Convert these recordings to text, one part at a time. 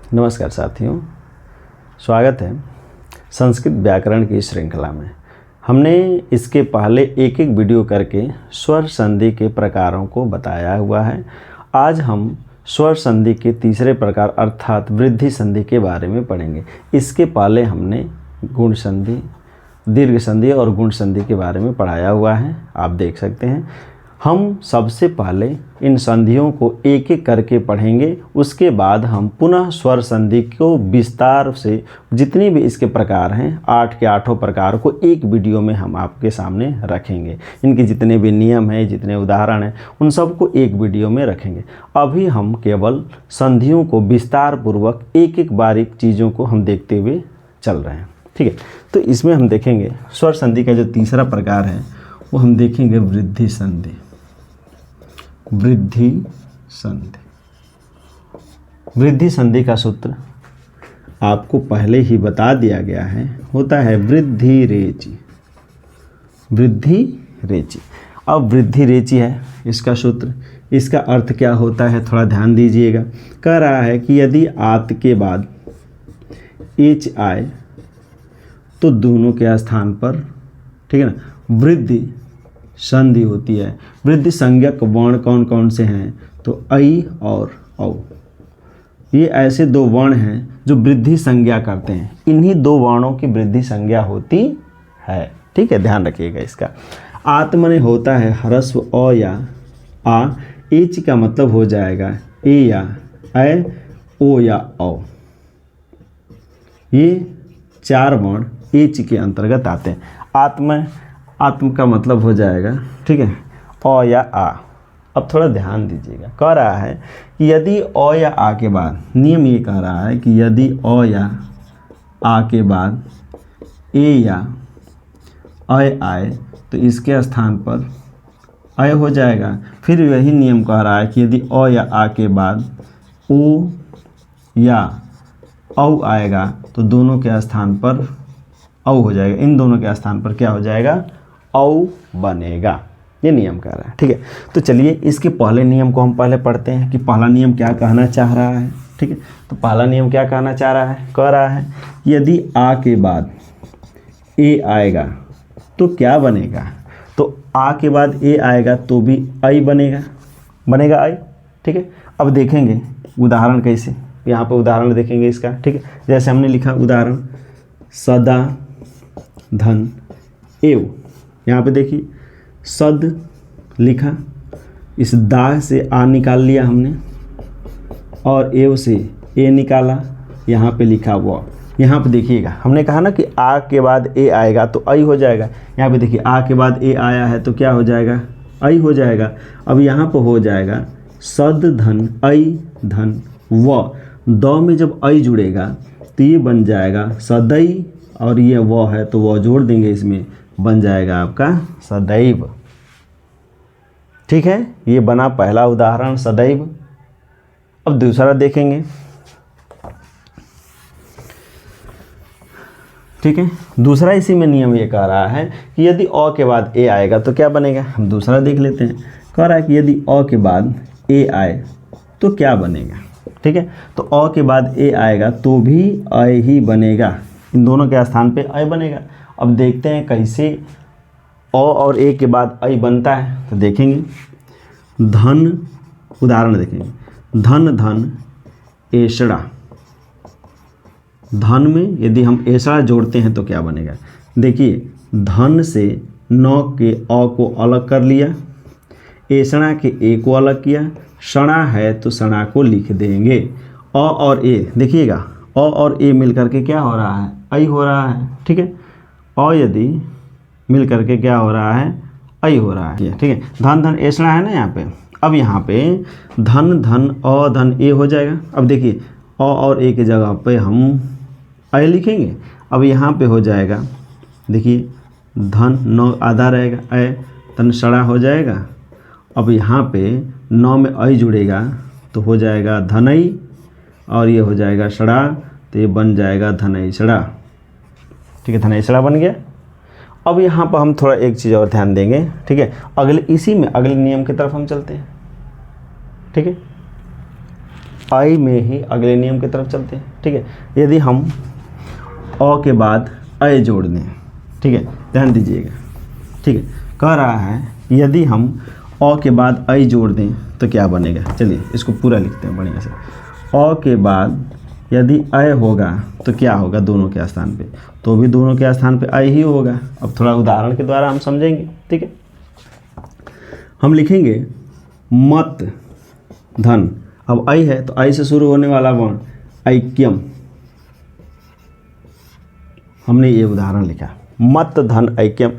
नमस्कार साथियों, स्वागत है संस्कृत व्याकरण की श्रृंखला में। हमने इसके पहले एक एक वीडियो करके स्वर संधि के प्रकारों को बताया हुआ है। आज हम स्वर संधि के तीसरे प्रकार अर्थात वृद्धि संधि के बारे में पढ़ेंगे। इसके पहले हमने गुण संधि, दीर्घ संधि और गुण संधि के बारे में पढ़ाया हुआ है, आप देख सकते हैं। हम सबसे पहले इन संधियों को एक एक करके पढ़ेंगे, उसके बाद हम पुनः स्वर संधि को विस्तार से जितनी भी इसके प्रकार हैं 8 के 8 प्रकार को एक वीडियो में हम आपके सामने रखेंगे। इनके जितने भी नियम हैं, जितने उदाहरण हैं, उन सबको एक वीडियो में रखेंगे। अभी हम केवल संधियों को विस्तार पूर्वक एक एक बारीक चीज़ों को हम देखते हुए चल रहे हैं, ठीक है। तो इसमें हम देखेंगे स्वर संधि का जो तीसरा प्रकार है वो हम देखेंगे वृद्धि संधि। वृद्धि संधि, वृद्धि संधि का सूत्र आपको पहले ही बता दिया गया है, होता है वृद्धि रेचि। वृद्धि रेचि, अब वृद्धि रेचि है इसका सूत्र। इसका अर्थ क्या होता है थोड़ा ध्यान दीजिएगा। कह रहा है कि यदि आत के बाद एच आए तो दोनों के स्थान पर, ठीक है ना, वृद्धि संधि होती है। वृद्धि संज्ञक वर्ण कौन कौन से हैं? तो ऐ और औ। ये ऐसे दो वर्ण हैं जो वृद्धि संज्ञा करते हैं। इन्हीं दो वर्णों की वृद्धि संज्ञा होती है, ठीक है, ध्यान रखिएगा इसका। आत्म ने होता है ह्रस्व अ या आ। एच का मतलब हो जाएगा ए या ऐ, ओ या औ। ये चार वर्ण एच के अंतर्गत आते हैं। आत्म का मतलब हो जाएगा, ठीक है, अ या आ। अब थोड़ा ध्यान दीजिएगा। कह रहा है कि यदि अ या आ के बाद, नियम ये कह रहा है कि यदि अ या आ के बाद ए या ऐ आए तो इसके स्थान पर ऐ हो जाएगा। फिर वही नियम कह रहा है कि यदि अ या आ के बाद ओ या औ आएगा तो दोनों के स्थान पर औ हो जाएगा। इन दोनों के स्थान पर क्या हो जाएगा? औ बनेगा। ये नियम कह रहा है, ठीक है। तो चलिए इसके पहले नियम को हम पहले पढ़ते हैं कि पहला नियम क्या कहना चाह रहा है, ठीक है। तो पहला नियम क्या कहना चाह रहा है? कह रहा है यदि आ के बाद ए आएगा तो क्या बनेगा? तो आ के बाद ए आएगा तो भी ऐ बनेगा ऐ, ठीक है। अब देखेंगे उदाहरण कैसे, यहाँ पे उदाहरण देखेंगे इसका, ठीक है। जैसे हमने लिखा उदाहरण सदा धन एव। यहाँ पे देखिए सद लिखा, इस दा से आ निकाल लिया हमने और एव से ए निकाला, यहाँ पे लिखा व। यहाँ पे देखिएगा हमने कहा ना कि आ के बाद ए आएगा तो ऐ हो जाएगा। यहाँ पे देखिए आ के बाद ए आया है तो क्या हो जाएगा? ऐ हो जाएगा। अब यहाँ पे हो जाएगा सद धन ऐ धन व। द में जब ऐ जुड़ेगा तो ये बन जाएगा सदै, और ये व है तो व जोड़ देंगे, इसमें बन जाएगा आपका सदैव, ठीक है। ये बना पहला उदाहरण सदैव। अब दूसरा देखेंगे, ठीक है। दूसरा इसी में नियम ये कह रहा है कि यदि अ के बाद ए आएगा तो क्या बनेगा? हम दूसरा देख लेते हैं। कह रहा है कि यदि अ के बाद ए आए तो क्या बनेगा, ठीक है। तो अ के बाद ए आएगा तो भी ऐ ही बनेगा। इन दोनों के स्थान पे ऐ बनेगा। अब देखते हैं कैसे अ और ए के बाद ऐ बनता है। तो देखेंगे धन, उदाहरण देखेंगे धन धन एषणा। धन में यदि हम एषणा जोड़ते हैं तो क्या बनेगा? देखिए धन से न के अ को अलग कर लिया, एषणा के ए को अलग किया, षणा है तो षणा को लिख देंगे। अ और ए देखिएगा, अ और ए मिल करके क्या हो रहा है? ऐ हो रहा है, ठीक है। अ यदि मिल करके क्या हो रहा है? ऐ हो रहा है, ठीक है। धन धन एषणा है ना यहाँ पे। अब यहाँ पे धन धन अ धन ए हो जाएगा। अब देखिए अ और ए की जगह पे हम ऐ लिखेंगे। अब यहाँ पे हो जाएगा, देखिए धन नौ आधा रहेगा, ऐ धन षणा हो जाएगा। अब यहाँ पे 9 में ऐ जुड़ेगा तो हो जाएगा धनई, और ये हो जाएगा षणा, तो ये बन जाएगा धनईषणा, ठीक है। धनईषणा बन गया। अब यहाँ पर हम थोड़ा एक चीज़ और ध्यान देंगे, ठीक है। अगले इसी में अगले नियम की तरफ हम चलते हैं, ठीक है। आई में ही अगले नियम की तरफ चलते हैं। ठीक है, यदि हम अ के बाद अय जोड़ दें, ठीक है, ध्यान दीजिएगा। ठीक है, कह रहा है यदि हम अ के बाद अय जोड़ दें तो क्या बनेगा। चलिए इसको पूरा लिखते हैं बढ़िया से। अ के बाद यदि अय होगा तो क्या होगा दोनों के स्थान पे, तो भी दोनों के स्थान पे अय ही होगा। अब थोड़ा उदाहरण के द्वारा हम समझेंगे। ठीक है, हम लिखेंगे मत धन, अब अय है तो अय से शुरू होने वाला वर्ण ऐक्यम, हमने ये उदाहरण लिखा मत धन ऐक्यम।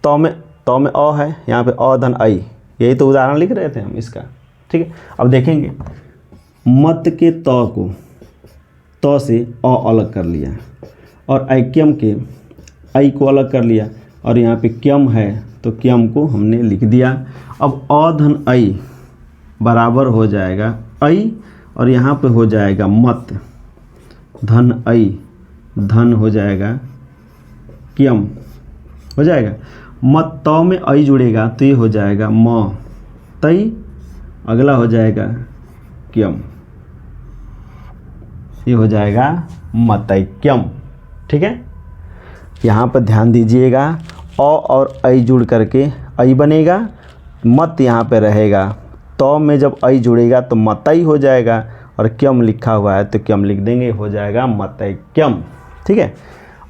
तो में अ है, यहाँ पे अ धन अय, यही तो उदाहरण लिख रहे थे हम इसका। ठीक है, अब देखेंगे मत के त से अ अलग कर लिया और ऐक्यम के ऐ को अलग कर लिया, और यहाँ पे क्यम है तो क्यम को हमने लिख दिया। अब अ धन ऐ बराबर हो जाएगा ऐ, और यहाँ पे हो जाएगा मत धन ऐ, धन हो जाएगा क्यम, हो जाएगा। मत त में ऐ जुड़ेगा तो ये हो जाएगा म तई, अगला हो जाएगा क्यम, ये हो जाएगा मतैक्यम। ठीक है, यहाँ पर ध्यान दीजिएगा, अ और ऐ जुड़ करके ऐ बनेगा, मत यहाँ पे रहेगा, तो में जब ऐ जुड़ेगा तो मतई हो जाएगा, और क्यम लिखा हुआ है तो क्यम लिख देंगे, हो जाएगा मतैक्यम। ठीक है,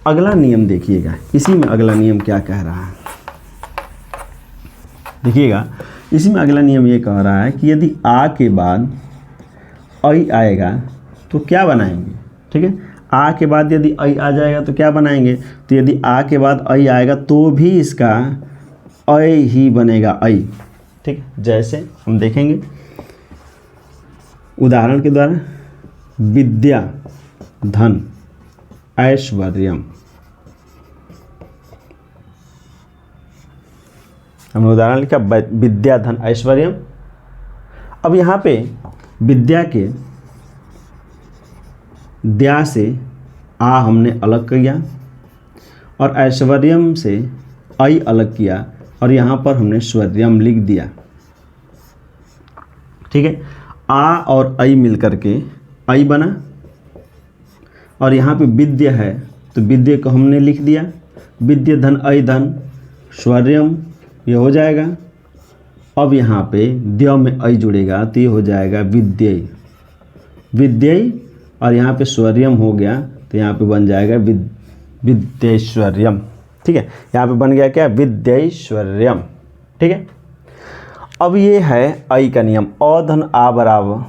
अगला नियम देखिएगा, इसी में अगला नियम क्या कह रहा है, देखिएगा। इसी में अगला नियम ये कह रहा है कि यदि आ के बाद ऐ आएगा तो क्या बनाएंगे। ठीक है, आ के बाद यदि ऐ आ जाएगा तो क्या बनाएंगे, तो यदि आ के बाद ऐ आएगा तो भी इसका ऐ ही बनेगा ऐ। ठीक है, जैसे हम देखेंगे उदाहरण के द्वारा, विद्या धन ऐश्वर्यम, हमने उदाहरण लिखा विद्या धन ऐश्वर्यम। अब यहाँ पे विद्या के द्या से आ हमने अलग किया, और ऐश्वर्यम से ऐ अलग किया, और यहाँ पर हमने श्वर्यम लिख दिया। ठीक है, आ और ऐ मिल करके ऐ बना, और यहाँ पे विद्या है तो विद्या को हमने लिख दिया, विद्या धन ऐ धन श्वर्यम, ये हो जाएगा। अब यहाँ पे द्य में ऐ जुड़ेगा तो ये हो जाएगा विद्यय, विद्यय, और यहाँ पे श्वर्यम हो गया तो यहाँ पे बन जाएगा विद्यैश्वर्यम। ठीक है, यहाँ पे बन गया क्या, विद्यैश्वर्यम। ठीक है, अब ये है ऐ का नियम, अ धन आ बराबर,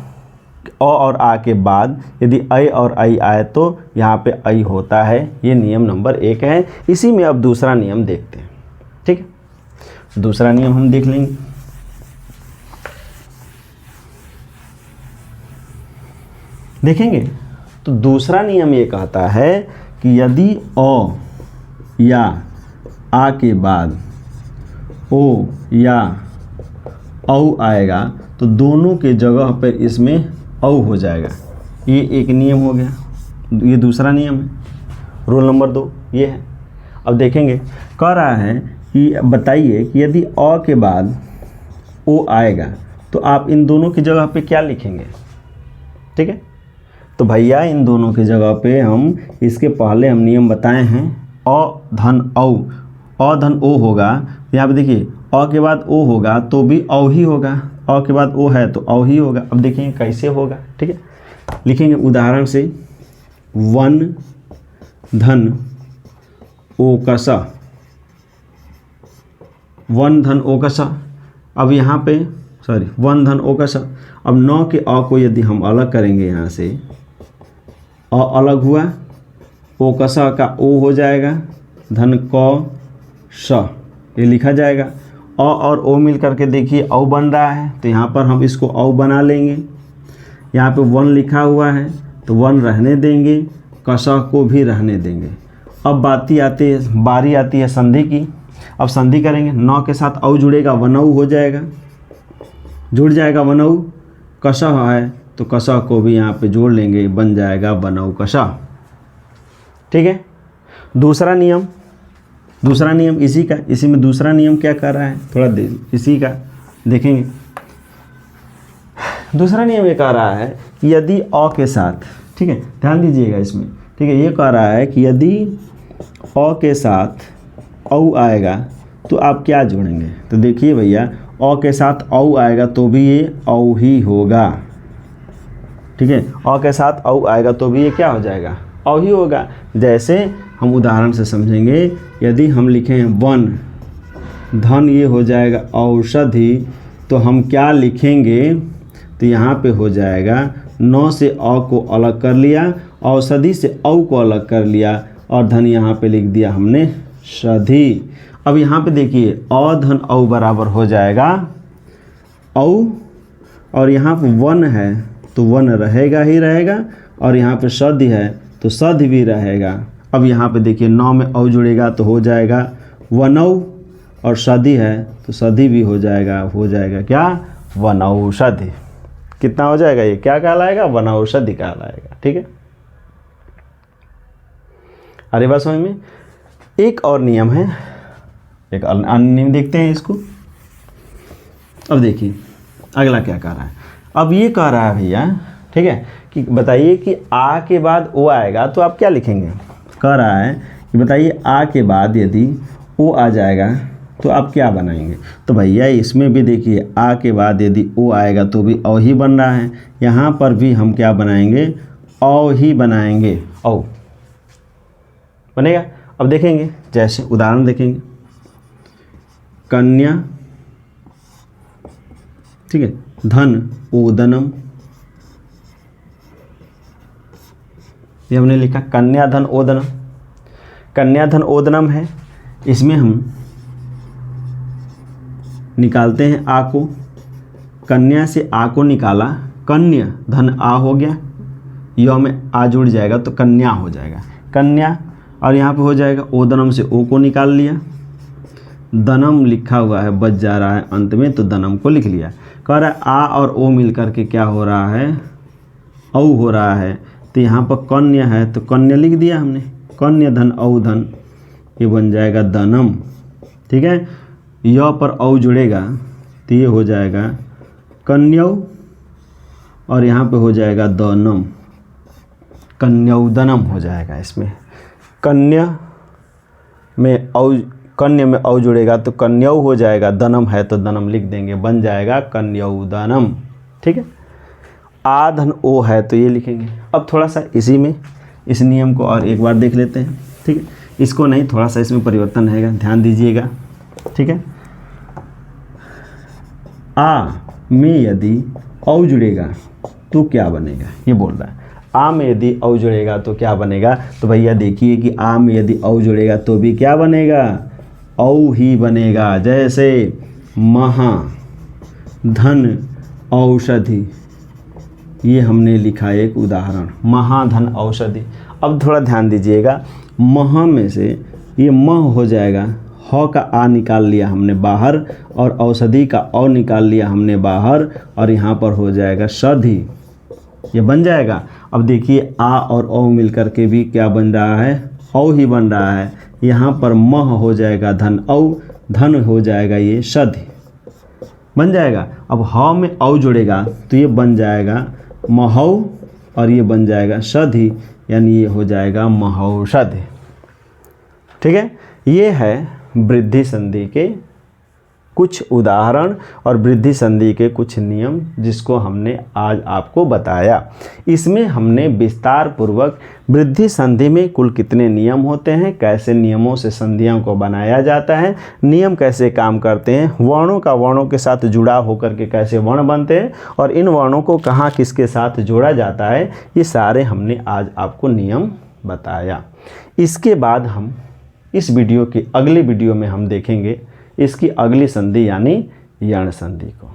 अ और आ के बाद यदि ऐ और ऐ आए तो यहाँ पे ऐ होता है, ये नियम नंबर 1 है। इसी में अब दूसरा नियम देखते हैं। ठीक है, दूसरा नियम हम देख लेंगे। देखेंगे तो दूसरा नियम ये कहता है कि यदि अ या आ के बाद ओ या औ आएगा तो दोनों के जगह पर इसमें औ हो जाएगा। ये एक नियम हो गया, ये दूसरा नियम है, रूल नंबर 2 ये है। अब देखेंगे, कह रहा है कि बताइए कि यदि अ के बाद ओ आएगा तो आप इन दोनों की जगह पे क्या लिखेंगे। ठीक है, तो भैया इन दोनों की जगह पे हम इसके पहले हम नियम बताए हैं, अ धन औ, अ धन ओ होगा, यहाँ पे देखिए अ के बाद ओ होगा तो भी औ ही होगा, अ के बाद ओ है तो औ ही होगा। अब देखेंगे कैसे होगा। ठीक है, लिखेंगे उदाहरण से, वन धन ओ का सा, वन धन ओ का सा। अब यहाँ पे वन धन ओ का सा। अब 9 के अ को यदि हम अलग करेंगे, यहाँ से अ अलग हुआ, ओ का सा का ओ हो जाएगा, धन क स, ये लिखा जाएगा। अ और ओ मिल करके देखिए औ बन रहा है, तो यहाँ पर हम इसको औ बना लेंगे। यहाँ पे वन लिखा हुआ है तो वन रहने देंगे, कसा को भी रहने देंगे। अब बारी आती है संधि की। अब संधि करेंगे, 9 के साथ औ जुड़ेगा, वनऊ हो जाएगा, जुड़ जाएगा वनऊ। कसा है तो कसा को भी यहाँ पे जोड़ लेंगे, बन जाएगा वनऊ कसा। ठीक है, दूसरा नियम इसी में दूसरा नियम क्या कर रहा है, थोड़ा इसी का देखेंगे। दूसरा नियम ये कह रहा है कि यदि अ के साथ, ठीक है, ध्यान दीजिएगा इसमें, ठीक है, ये कह रहा है कि यदि अ के साथ औ आएगा तो आप क्या जोड़ेंगे। तो देखिए भैया, अ के साथ औ आएगा तो भी ये औ ही होगा, ठीक है, अ के साथ औ आएगा तो भी ये क्या हो जाएगा, औ ही होगा। जैसे हम उदाहरण से समझेंगे, यदि हम लिखें वन, धन ये हो जाएगा औषधि, तो हम क्या लिखेंगे, तो यहाँ पे हो जाएगा नौ से अ को अलग कर लिया, औषधि से औ को अलग कर लिया, और धन यहाँ पे लिख दिया हमने षधि। अब यहाँ पे देखिए अ धन औ बराबर हो जाएगा औ, और यहाँ पे वन है तो वन रहेगा ही रहेगा, और यहाँ पे षधि है तो षधि भी रहेगा। अब यहाँ पे देखिए 9 में औ जुड़ेगा तो हो जाएगा वनौ, और षधि है तो षधि भी हो जाएगा क्या, वनौषधि। कितना हो जाएगा, ये क्या कहलाएगा, वनौषधि कहलाएगा, ठीक है। अरे बात समझ में। एक और नियम है, एक अन्य नियम देखते हैं इसको। अब देखिए अगला क्या कह रहा है। अब ये कह रहा है भैया, ठीक है, कि बताइए कि आ के बाद ओ आएगा तो आप क्या लिखेंगे। कह रहा है कि बताइए आ के बाद यदि ओ आ जाएगा तो आप क्या बनाएंगे। तो भैया इसमें भी देखिए आ के बाद यदि ओ आएगा तो भी औ ही बन रहा है, यहाँ पर भी हम क्या बनाएंगे, औ ही बनाएंगे, औ बनेगा। अब देखेंगे, जैसे उदाहरण देखेंगे, कन्या, ठीक है, धन ओदनम, ये हमने लिखा कन्या धन ओदनम। कन्या धन ओदनम है, इसमें हम निकालते हैं आ को, कन्या से आ को निकाला, कन्या धन आ हो गया, य में आ जुड़ जाएगा तो कन्या हो जाएगा, कन्या, और यहाँ पे हो जाएगा ओदनम से ओ को निकाल लिया, दनम लिखा हुआ है बच जा रहा है अंत में तो दनम को लिख लिया। कह रहा है आ और ओ मिल करके क्या हो रहा है, औ हो रहा है, तो यहाँ पर कन्या है तो कन्या लिख दिया हमने, कन्या धन औ धन, ये बन जाएगा दनम, ठीक है। य पर औ जुड़ेगा तो ये हो जाएगा कन्यौ, और यहाँ पे हो जाएगा दनम, कन्यौदनम हो जाएगा। इसमें कन्या में औ, कन्या में औ जुड़ेगा तो कन्यौ हो जाएगा, दनम है तो दनम लिख देंगे, बन जाएगा कन्यौदनम, ठीक है। आ धन ओ है तो ये लिखेंगे। अब थोड़ा सा इसी में इस नियम को और एक बार देख लेते हैं, ठीक है, इसको नहीं, थोड़ा सा इसमें परिवर्तन है, ध्यान दीजिएगा, ठीक है। आ में यदि औ जुड़ेगा तो क्या बनेगा, ये बोल रहा है, आ में यदि औ जुड़ेगा तो क्या बनेगा। तो भैया देखिए कि आ में यदि औ जुड़ेगा तो भी क्या बनेगा, औ ही बनेगा। जैसे महा धन औषधि, ये हमने लिखा एक उदाहरण, महाधन औषधि। अब थोड़ा ध्यान दीजिएगा, मह में से ये मह हो जाएगा, ह का आ निकाल लिया हमने बाहर, और औषधि का औ निकाल लिया हमने बाहर, और यहाँ पर हो जाएगा षधि, ये बन जाएगा। अब देखिए आ और औ मिल कर के भी क्या बन रहा है, औ ही बन रहा है। यहाँ पर मह हो जाएगा धन औ, धन हो जाएगा ये षधि, बन जाएगा। अब ह में औ जुड़ेगा तो ये बन जाएगा महौ, और ये बन जाएगा षधि, यानी ये हो जाएगा महौषधि, ठीक है। ये है वृद्धि संधि के कुछ उदाहरण और वृद्धि संधि के कुछ नियम, जिसको हमने आज आपको बताया। इसमें हमने विस्तार पूर्वक वृद्धि संधि में कुल कितने नियम होते हैं, कैसे नियमों से संधियों को बनाया जाता है, नियम कैसे काम करते हैं, वर्णों का वर्णों के साथ जुड़ा होकर के कैसे वर्ण बनते हैं, और इन वर्णों को कहाँ किसके साथ जोड़ा जाता है, ये सारे हमने आज आपको नियम बताया। इसके बाद हम इस वीडियो की अगली वीडियो में हम देखेंगे इसकी अगली संधि यानी यण संधि को।